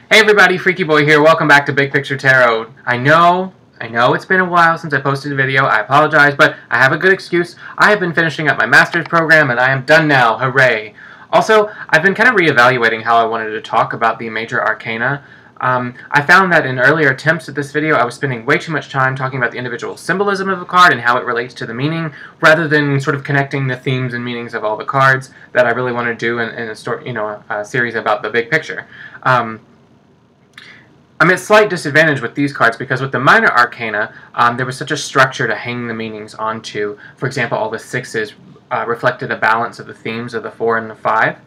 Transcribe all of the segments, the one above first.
Hey everybody, Freaky Boy here. Welcome back to Big Picture Tarot. I know it's been a while since I posted a video. I apologize, but I have a good excuse. I have been finishing up my master's program and I am done now. Hooray. Also, I've been kind of reevaluating how I wanted to talk about the Major Arcana. I found that in earlier attempts at this video, I was spending way too much time talking about the individual symbolism of a card and how it relates to the meaning, rather than sort of connecting the themes and meanings of all the cards that I really want to do in a story, a series about the big picture. I'm at a slight disadvantage with these cards because with the Minor Arcana, there was such a structure to hang the meanings onto. For example, all the sixes reflected a balance of the themes of the 4 and the 5,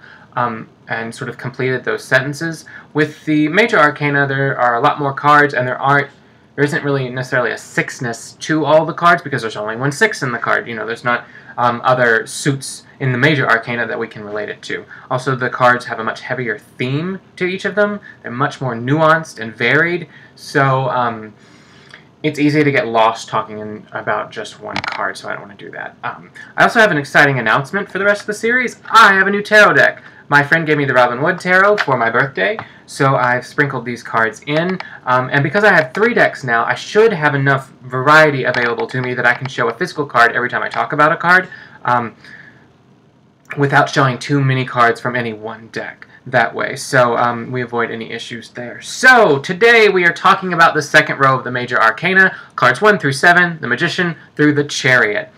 and sort of completed those sentences. With the Major Arcana, there are a lot more cards, and there isn't really necessarily a sixness to all the cards because there's only one 6 in the card. There's not other suits in the Major Arcana that we can relate it to. Also, the cards have a much heavier theme to each of them. They're much more nuanced and varied, so it's easy to get lost talking about just one card, so I don't want to do that. I also have an exciting announcement for the rest of the series. I have a new tarot deck. My friend gave me the Robin Wood Tarot for my birthday, so I've sprinkled these cards in. And because I have 3 decks now, I should have enough variety available to me that I can show a physical card every time I talk about a card, without showing too many cards from any one deck that way. So we avoid any issues there. So today we are talking about the second row of the Major Arcana, cards 1 through 7, the Magician through the Chariot.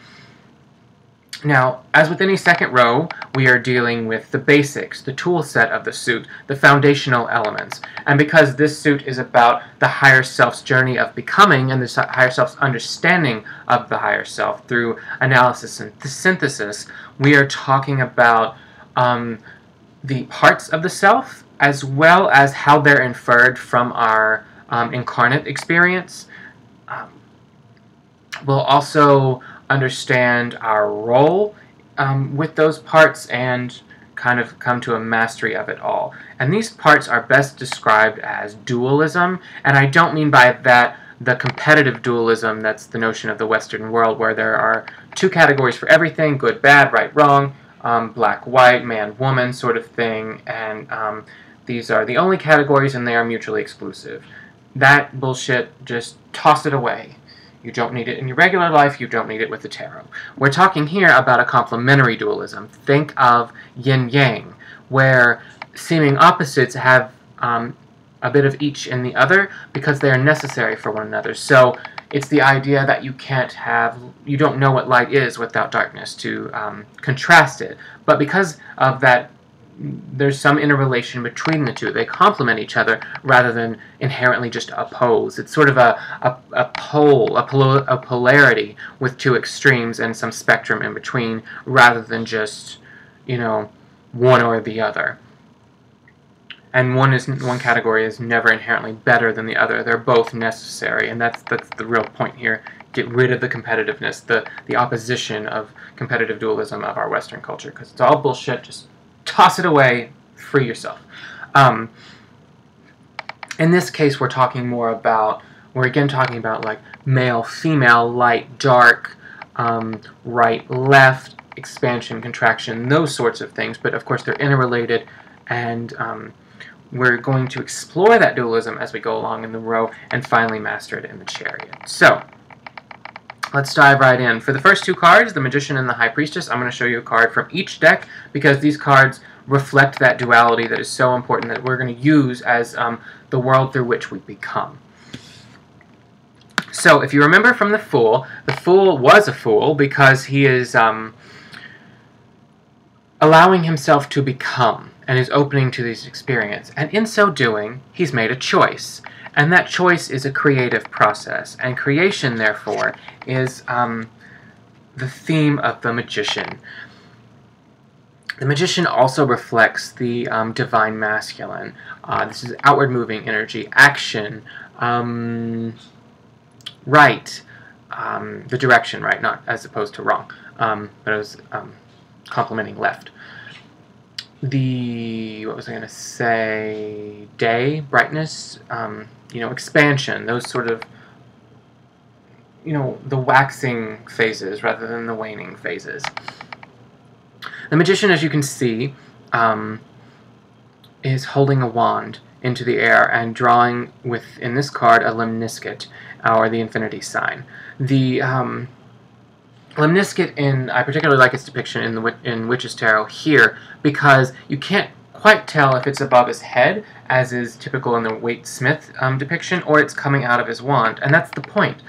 Now, as with any second row, we are dealing with the basics, the tool set of the suit, the foundational elements. And because this suit is about the higher self's journey of becoming and the higher self's understanding of the higher self through analysis and synthesis, we are talking about the parts of the self as well as how they're inferred from our incarnate experience. We'll also understand our role with those parts and kind of come to a mastery of it all. And these parts are best described as dualism, and I don't mean by that the competitive dualism that's the notion of the Western world, where there are 2 categories for everything, good, bad, right, wrong, black, white, man, woman sort of thing, and these are the only categories and they are mutually exclusive. That bullshit, just toss it away. You don't need it in your regular life, you don't need it with the tarot. We're talking here about a complementary dualism. Think of yin-yang, where seeming opposites have a bit of each in the other because they are necessary for one another. So it's the idea that you don't know what light is without darkness, to contrast it. But because of that, there's some interrelation between the two. They complement each other rather than inherently just oppose. It's sort of a polarity with 2 extremes and some spectrum in between, rather than just, one or the other. And one category is never inherently better than the other. They're both necessary, and that's the real point here. Get rid of the competitiveness, the opposition of competitive dualism of our Western culture, because it's all bullshit. Just toss it away, free yourself. In this case, we're again talking about like male, female, light, dark, right, left, expansion, contraction, those sorts of things. But of course, they're interrelated, and we're going to explore that dualism as we go along in the row and finally master it in the Chariot. So let's dive right in. For the first 2 cards, the Magician and the High Priestess, I'm going to show you a card from each deck because these cards reflect that duality that is so important that we're going to use as the world through which we become. So if you remember from the Fool was a fool because he is allowing himself to become and is opening to this experience. And in so doing, he's made a choice. And that choice is a creative process. And creation, therefore, is the theme of the Magician. The Magician also reflects the divine masculine. This is outward moving energy, action, right, the direction, right, not as opposed to wrong, but it was complementing left. What was I going to say? Day, brightness, expansion, those sort of, the waxing phases rather than the waning phases. The Magician, as you can see, is holding a wand into the air and drawing in this card a lemniscate, or the infinity sign. The lemniscate, I particularly like its depiction in Witch's Tarot here, because you can't quite tell if it's above his head, as is typical in the Waite Smith depiction, or it's coming out of his wand, and that's the point.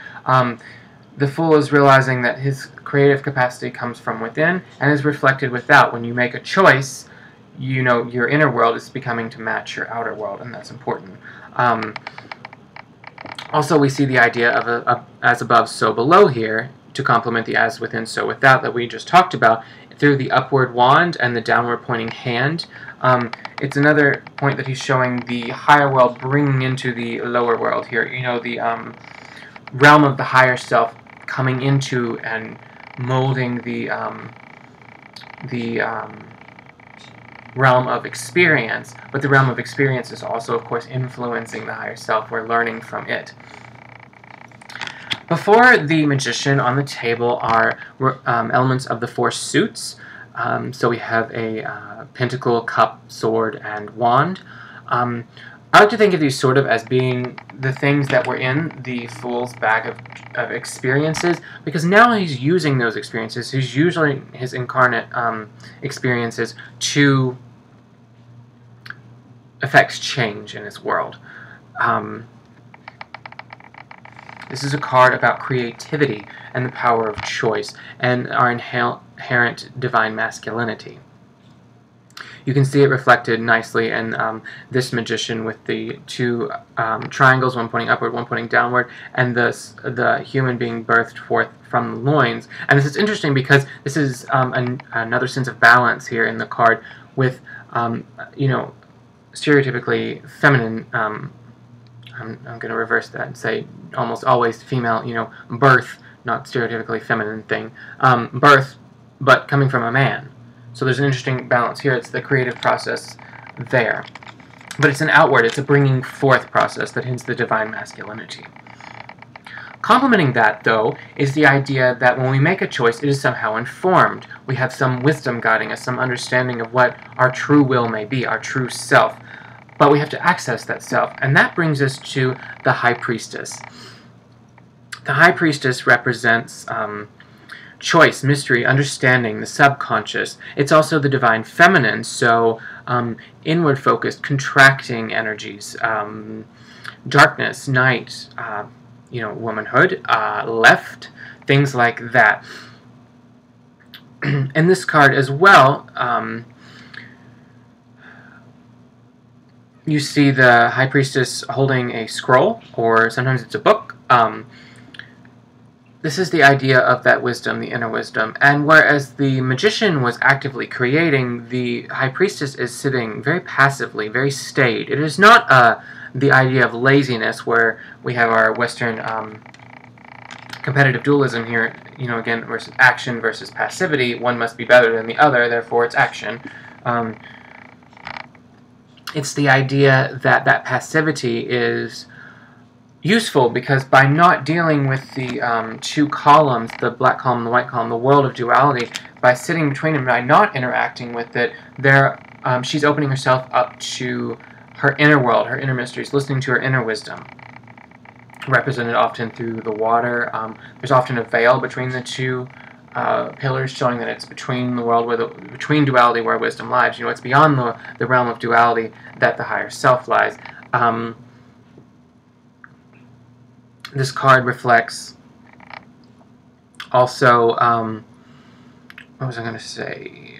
The Fool is realizing that his creative capacity comes from within and is reflected without. When you make a choice, you know your inner world is becoming to match your outer world, and that's important. Also, we see the idea of a as above, so below here, to complement the as within, so without that we just talked about, through the upward wand and the downward pointing hand. It's another point that he's showing the higher world bringing into the lower world here. You know, the realm of the higher self coming into and molding the realm of experience, but the realm of experience is also, of course, influencing the higher self. We're learning from it. Before the Magician on the table are elements of the 4 suits. So we have a pentacle, cup, sword, and wand. I like to think of these sort of as being the things that were in the Fool's bag of experiences, because now he's using those experiences. He's using his incarnate experiences to affect change in his world. This is a card about creativity and the power of choice and our inherent divine masculinity. You can see it reflected nicely in this Magician with the 2 triangles, one pointing upward, one pointing downward, and the human being birthed forth from the loins. And this is interesting because this is another sense of balance here in the card with, you know, stereotypically feminine. I'm going to reverse that and say almost always female, you know, birth, not stereotypically feminine thing. Birth, but coming from a man. So there's an interesting balance here. It's the creative process there. But it's an outward, it's a bringing forth process that hints the divine masculinity. Complementing that, though, is the idea that when we make a choice, it is somehow informed. We have some wisdom guiding us, some understanding of what our true will may be, our true self. But we have to access that self, and that brings us to the High Priestess. The High Priestess represents choice, mystery, understanding, the subconscious. It's also the divine feminine, so inward-focused, contracting energies, darkness, night, you know, womanhood, left, things like that. In this card as well, you see the High Priestess holding a scroll, or sometimes it's a book. This is the idea of that wisdom, the inner wisdom. And whereas the Magician was actively creating, the High Priestess is sitting very passively, very staid. It is not the idea of laziness, where we have our Western competitive dualism here, you know, again, versus action versus passivity. One must be better than the other, therefore it's action. It's the idea that that passivity is useful, because by not dealing with the 2 columns, the black column and the white column, the world of duality, by sitting between them, by not interacting with it, she's opening herself up to her inner world, her inner mysteries, listening to her inner wisdom, represented often through the water. There's often a veil between the 2 pillars, showing that it's between the world, between duality where wisdom lies. You know, it's beyond the realm of duality that the higher self lies. This card reflects also, what was I going to say?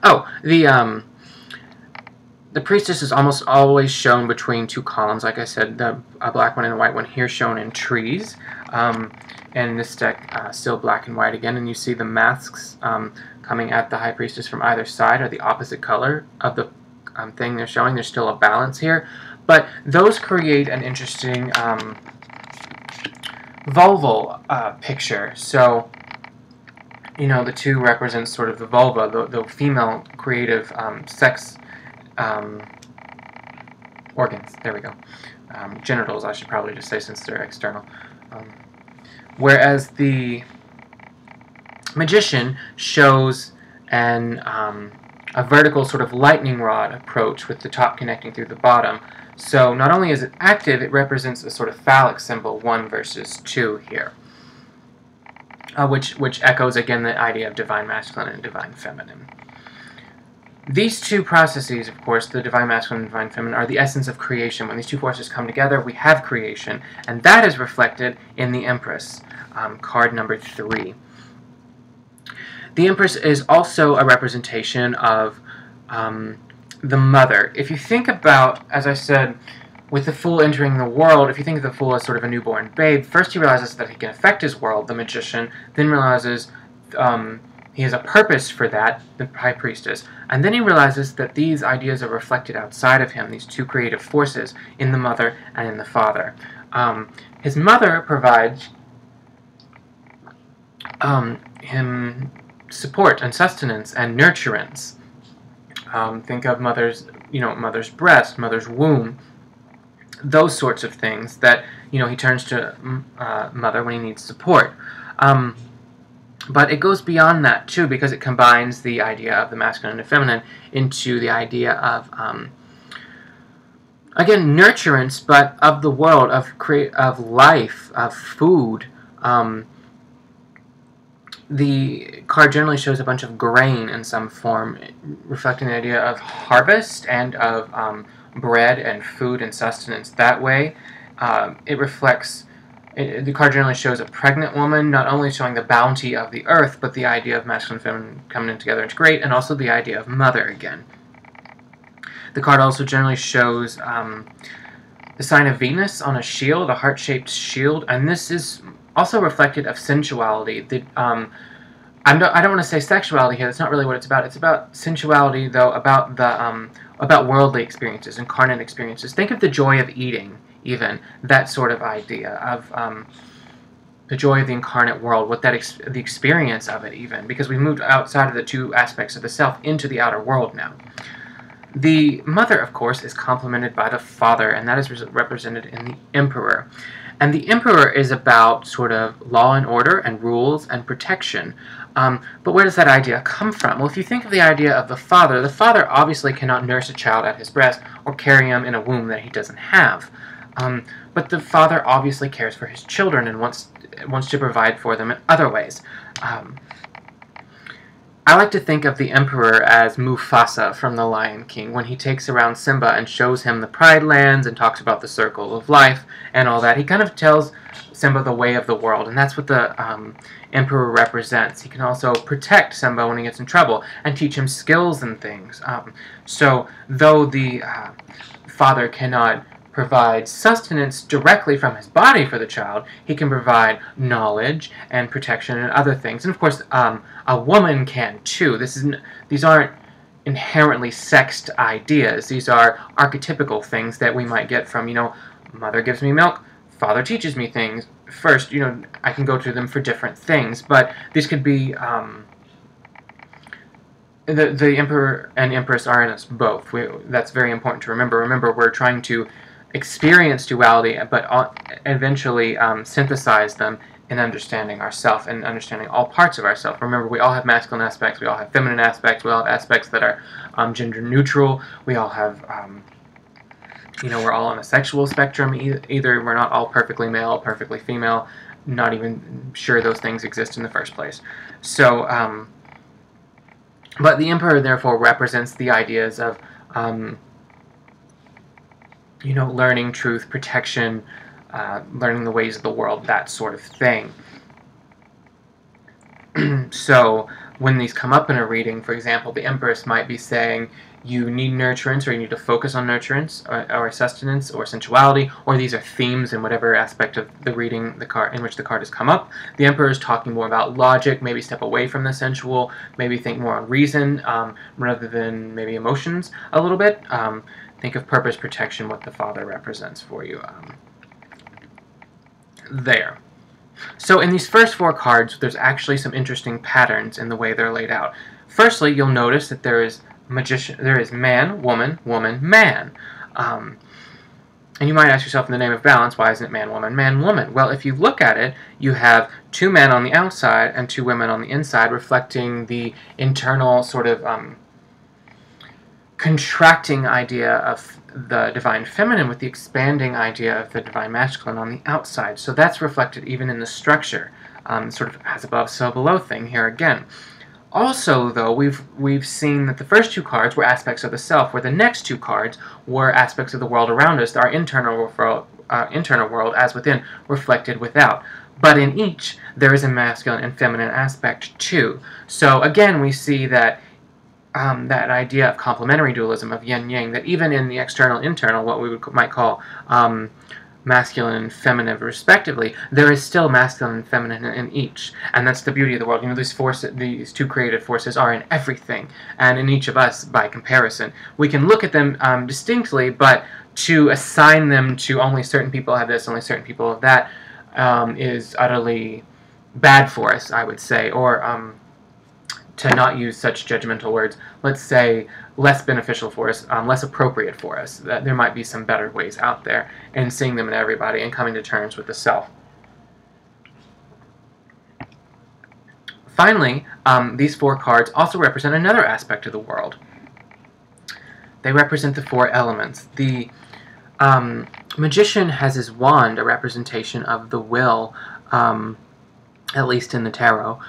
Oh, the priestess is almost always shown between 2 columns. Like I said, a black one and a white one here shown in trees. And in this deck, still black and white again. And you see the masks coming at the High Priestess from either side are the opposite color of the thing they're showing. There's still a balance here. But those create an interesting vulval picture. So, you know, the 2 represents sort of the vulva, the female creative sex organs. There we go. Genitals, I should probably just say, since they're external. Whereas the Magician shows and a vertical sort of lightning rod approach with the top connecting through the bottom. So not only is it active, it represents a sort of phallic symbol, 1 versus 2 here, which echoes again the idea of divine masculine and divine feminine. These two processes, of course, the divine masculine and divine feminine, are the essence of creation. When these two forces come together, we have creation, and that is reflected in the Empress, card number 3. The Empress is also a representation of the mother. If you think about, as I said, with the Fool entering the world, if you think of the Fool as sort of a newborn babe, first he realizes that he can affect his world, the magician, then realizes he has a purpose for that, the High Priestess, and then he realizes that these ideas are reflected outside of him, these two creative forces, in the mother and in the father. His mother provides him support and sustenance and nurturance. Think of mother's breast, mother's womb, those sorts of things that, he turns to mother when he needs support. But it goes beyond that, too, because it combines the idea of the masculine and the feminine into the idea of, again, nurturance, but of the world, of life, of food. The card generally shows a bunch of grain in some form, reflecting the idea of harvest and of bread and food and sustenance that way. It reflects... The card generally shows a pregnant woman, not only showing the bounty of the earth, but the idea of masculine and feminine coming in together into great, and also the idea of mother again. The card also generally shows the sign of Venus on a shield, a heart-shaped shield, and this is also reflected of sensuality. I don't want to say sexuality here. That's not really what it's about. It's about sensuality, though, about worldly experiences, incarnate experiences. Think of the joy of eating. Even that sort of idea of the joy of the incarnate world, what the experience of it, even, because we moved outside of the two aspects of the self into the outer world now. The mother, of course, is complemented by the father, and that is represented in the Emperor. And the Emperor is about sort of law and order and rules and protection. But where does that idea come from? Well, if you think of the idea of the father obviously cannot nurse a child at his breast or carry him in a womb that he doesn't have. But the father obviously cares for his children and wants to provide for them in other ways. I like to think of the Emperor as Mufasa from The Lion King, when he takes around Simba and shows him the Pride Lands and talks about the circle of life and all that. He kind of tells Simba the way of the world, and that's what the Emperor represents. He can also protect Simba when he gets in trouble and teach him skills and things. So though the father cannot provide sustenance directly from his body for the child, he can provide knowledge and protection and other things. And of course, a woman can too. These aren't inherently sexed ideas. These are archetypical things that we might get from, mother gives me milk, father teaches me things. First, I can go to them for different things, but these could be, the Emperor and Empress are in us both. That's very important to remember. Remember, we're trying to experience duality, but eventually synthesize them in understanding ourself and understanding all parts of ourself. Remember, we all have masculine aspects, we all have feminine aspects, we all have aspects that are gender neutral, we all have, we're all on a sexual spectrum. Either we're not all perfectly male, perfectly female, not even sure those things exist in the first place. So, but the Emperor therefore represents the ideas of learning truth, protection, learning the ways of the world, that sort of thing. So when these come up in a reading, for example, the Empress might be saying, you need nurturance, or you need to focus on nurturance, or sustenance, or sensuality, or these are themes in whatever aspect of the reading in which the card has come up. The Emperor is talking more about logic, maybe step away from the sensual, maybe think more on reason, rather than maybe emotions a little bit. Think of purpose, protection, what the father represents for you there. So in these first 4 cards, there's actually some interesting patterns in the way they're laid out. Firstly, you'll notice that there is magician, there is man, woman, woman, man. And you might ask yourself, in the name of balance, why isn't it man, woman, man, woman? Well, if you look at it, you have two men on the outside and two women on the inside, reflecting the internal sort of contracting idea of the divine feminine with the expanding idea of the divine masculine on the outside. So that's reflected even in the structure, sort of as above, so below thing here again. Also, though, we've seen that the first two cards were aspects of the self, where the next two cards were aspects of the world around us, our internal world as within, reflected without. But in each, there is a masculine and feminine aspect too. So again, we see that that idea of complementary dualism, of yin-yang, that even in the external-internal, what we might call masculine and feminine respectively, there is still masculine and feminine in each. And that's the beauty of the world. You know, these two creative forces are in everything, and in each of us by comparison. We can look at them distinctly, but to assign them to only certain people have this, only certain people have that, is utterly bad for us, I would say. Or to not use such judgmental words, let's say less beneficial for us, less appropriate for us. That there might be some better ways out there, and seeing them in everybody and coming to terms with the self. Finally, these four cards also represent another aspect of the world. They represent the four elements. The magician has his wand, a representation of the will, at least in the tarot.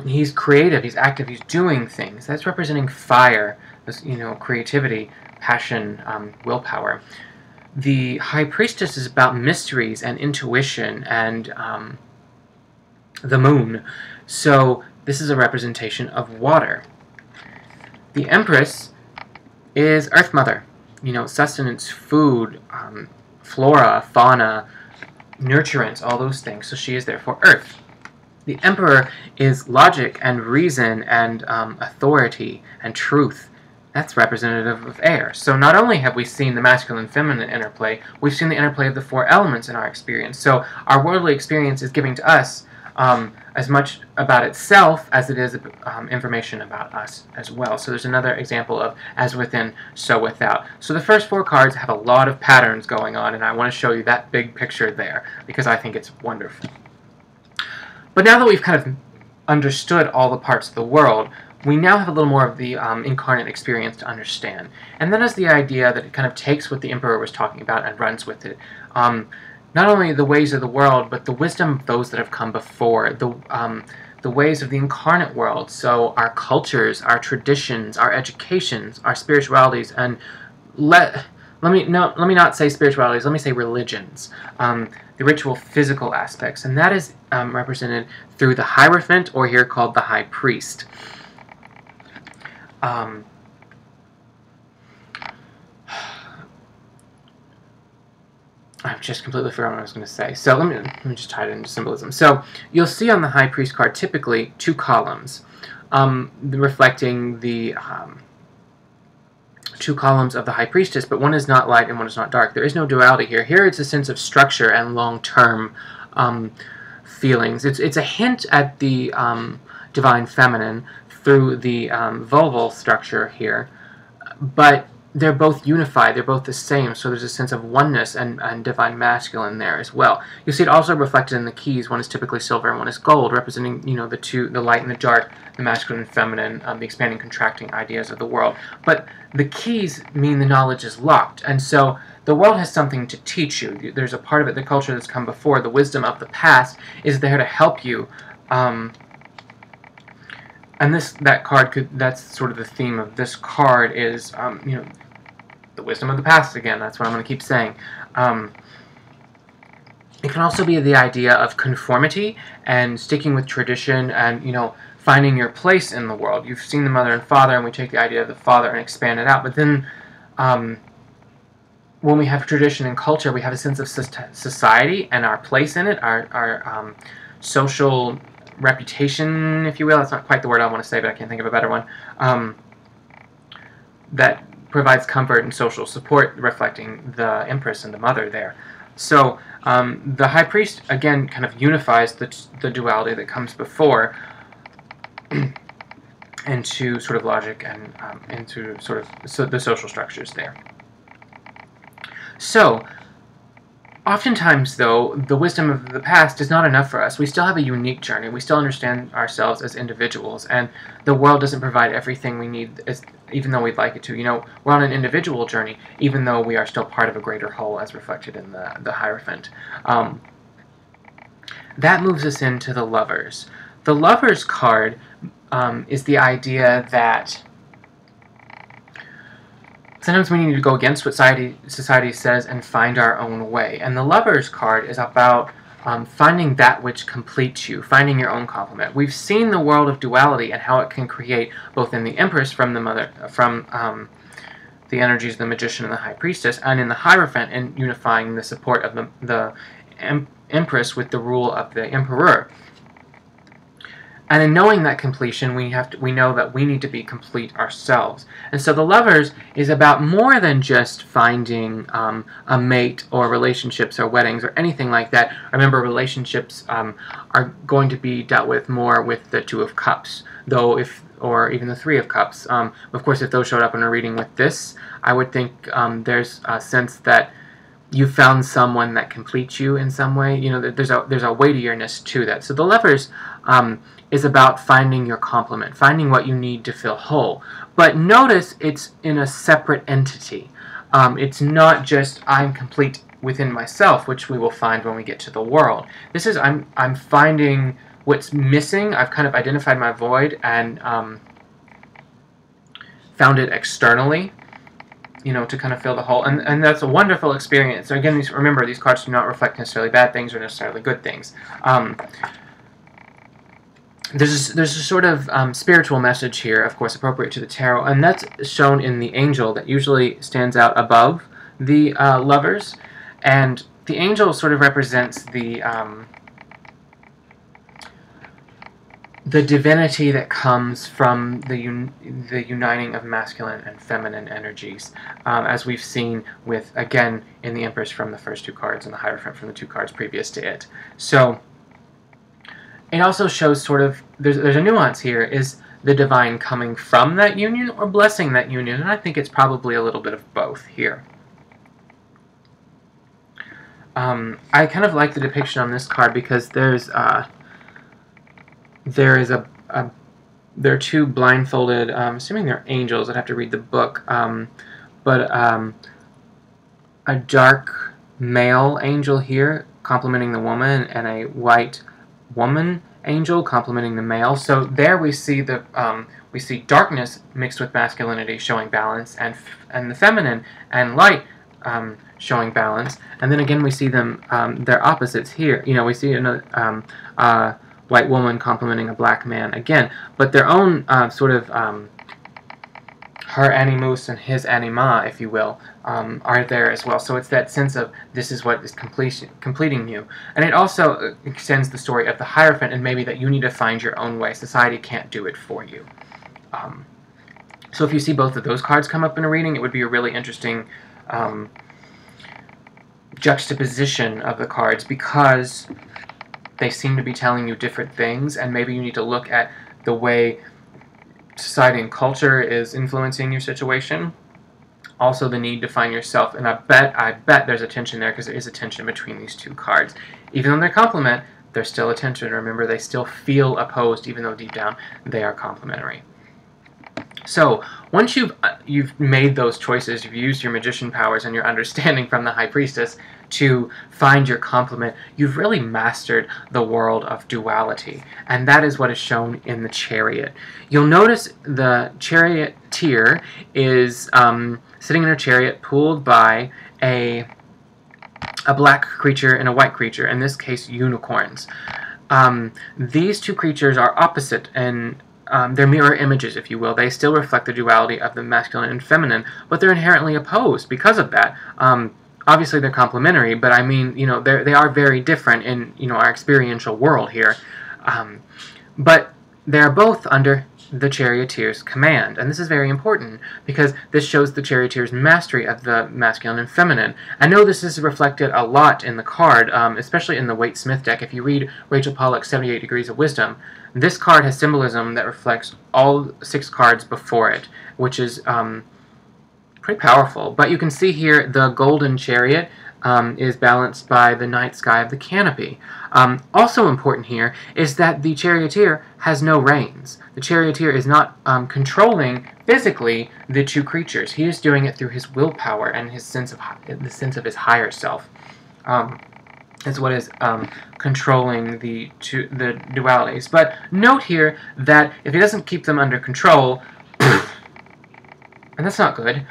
He's creative, he's active, he's doing things. That's representing fire, creativity, passion, willpower. The High Priestess is about mysteries and intuition and the moon. So this is a representation of water. The Empress is Earth Mother. Sustenance, food, flora, fauna, nurturance, all those things. So she is therefore Earth. The Emperor is logic and reason and authority and truth. That's representative of air. So not only have we seen the masculine and feminine interplay, we've seen the interplay of the four elements in our experience. So our worldly experience is giving to us as much about itself as it is information about us as well. So there's another example of as within, so without. So the first four cards have a lot of patterns going on, and I want to show you that big picture there because I think it's wonderful. But now that we've kind of understood all the parts of the world, we now have a little more of the incarnate experience to understand. And that is the idea that it kind of takes what the Emperor was talking about and runs with it. Not only the ways of the world, but the wisdom of those that have come before, the ways of the incarnate world. So our cultures, our traditions, our educations, our spiritualities, and let me not say spiritualities, let me say religions. The ritual physical aspects, and that is represented through the Hierophant, or here called the High Priest. I've just completely forgotten what I was going to say. So let me just tie it into symbolism. So you'll see on the High Priest card typically two columns, reflecting the two columns of the High Priestess, but one is not light and one is not dark. There is no duality here. Here it's a sense of structure and long-term feelings. It's a hint at the divine feminine through the vulval structure here, but they're both unified, they're both the same, so there's a sense of oneness and divine masculine there as well. You'll see it also reflected in the keys. One is typically silver and one is gold, representing, the light and the dark, the masculine and feminine, the expanding, contracting ideas of the world. But the keys mean the knowledge is locked, and so the world has something to teach you. There's a part of it, the culture that's come before, the wisdom of the past is there to help you. And that card that's sort of the theme of this card is, the wisdom of the past again. That's what I'm going to keep saying. It can also be the idea of conformity and sticking with tradition and, finding your place in the world. You've seen the mother and father, and we take the idea of the father and expand it out. But then, when we have tradition and culture, we have a sense of society and our place in it, our social reputation, if you will. That's not quite the word I want to say, but I can't think of a better one. That provides comfort and social support, reflecting the Empress and the mother there. So the High Priest, again, kind of unifies the duality that comes before into sort of logic and into sort of the social structures there. So, oftentimes, though, the wisdom of the past is not enough for us. We still have a unique journey. We still understand ourselves as individuals, and the world doesn't provide everything we need, even though we'd like it to. You know, we're on an individual journey, even though we are still part of a greater whole, as reflected in the Hierophant. That moves us into the Lovers. The Lovers card is the idea that sometimes we need to go against what society says and find our own way. And the Lovers card is about finding that which completes you, finding your own complement. We've seen the world of duality and how it can create, both in the Empress from the energies of the Magician and the High Priestess, and in the Hierophant, in unifying the support of the Empress with the rule of the Emperor. And in knowing that completion, we know that we need to be complete ourselves. And so the Lovers is about more than just finding a mate or relationships or weddings or anything like that. Remember, relationships are going to be dealt with more with the Two of Cups, or even the Three of Cups. Of course, if those showed up in a reading with this, I would think there's a sense that you found someone that completes you in some way. You know, there's a weightiness to that. So the Lovers is about finding your complement, finding what you need to feel whole. But notice it's in a separate entity. It's not just I'm complete within myself, which we will find when we get to the world. This is I'm finding what's missing. I've kind of identified my void and found it externally, you know, to kind of fill the hole. And that's a wonderful experience. So again, remember, these cards do not reflect necessarily bad things or necessarily good things. There's a sort of spiritual message here, of course, appropriate to the tarot, and that's shown in the angel that usually stands out above the Lovers. And the angel sort of represents the divinity that comes from the uniting of masculine and feminine energies, as we've seen with, again, in the Empress from the first two cards and the Hierophant from the two cards previous to it. So it also shows sort of, there's a nuance here. Is the divine coming from that union or blessing that union? And I think it's probably a little bit of both here. I kind of like the depiction on this card because there are two blindfolded, assuming they're angels, I'd have to read the book, but a dark male angel here complementing the woman, and a white woman angel complementing the male. So there we see we see darkness mixed with masculinity showing balance, and the feminine and light showing balance. And then again we see them their opposites here. You know, we see another white woman complementing a black man again, but their own sort of her animus and his anima, if you will, are there as well. So it's that sense of this is what is completing you. And it also extends the story of the Hierophant, and maybe that you need to find your own way. Society can't do it for you. So if you see both of those cards come up in a reading, it would be a really interesting juxtaposition of the cards, because they seem to be telling you different things, and maybe you need to look at the way society and culture is influencing your situation. Also the need to find yourself, and I bet there's a tension there, because there is a tension between these two cards. Even though they're complement, there's still a tension. Remember, they still feel opposed, even though deep down they are complementary. So once you've made those choices, you've used your magician powers and your understanding from the High Priestess to find your complement, you've really mastered the world of duality. And that is what is shown in the Chariot. You'll notice the charioteer is sitting in her chariot, pulled by a black creature and a white creature, in this case unicorns. These two creatures are opposite, and they're mirror images, if you will. They still reflect the duality of the masculine and feminine, but they're inherently opposed because of that. Obviously, they're complementary, but I mean, you know, they are very different in, you know, our experiential world here. But they're both under the charioteer's command, and this is very important because this shows the charioteer's mastery of the masculine and feminine. I know this is reflected a lot in the card, especially in the Waite-Smith deck. If you read Rachel Pollack's 78 Degrees of Wisdom, this card has symbolism that reflects all 6 cards before it, which is Pretty powerful. But you can see here the golden chariot is balanced by the night sky of the canopy. Also important here is that the charioteer has no reins. The charioteer is not controlling physically the two creatures. He is doing it through his willpower and his the sense of his higher self. Is what is controlling the dualities. But note here that if he doesn't keep them under control, and that's not good,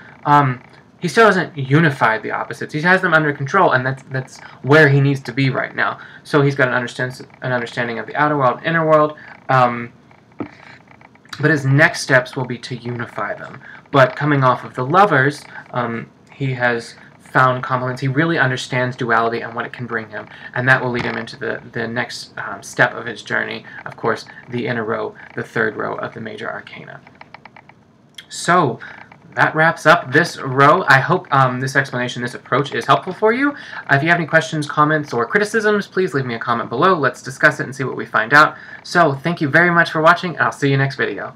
he still hasn't unified the opposites. He has them under control, and that's where he needs to be right now. So he's got an understanding of the outer world, inner world, but his next steps will be to unify them. But coming off of the lovers, he has found complements. He really understands duality and what it can bring him, and that will lead him into the next step of his journey, of course, the inner row, the third row of the Major Arcana. So that wraps up this row. I hope this explanation, this approach is helpful for you. If you have any questions, comments, or criticisms, please leave me a comment below. Let's discuss it and see what we find out. So thank you very much for watching, and I'll see you next video.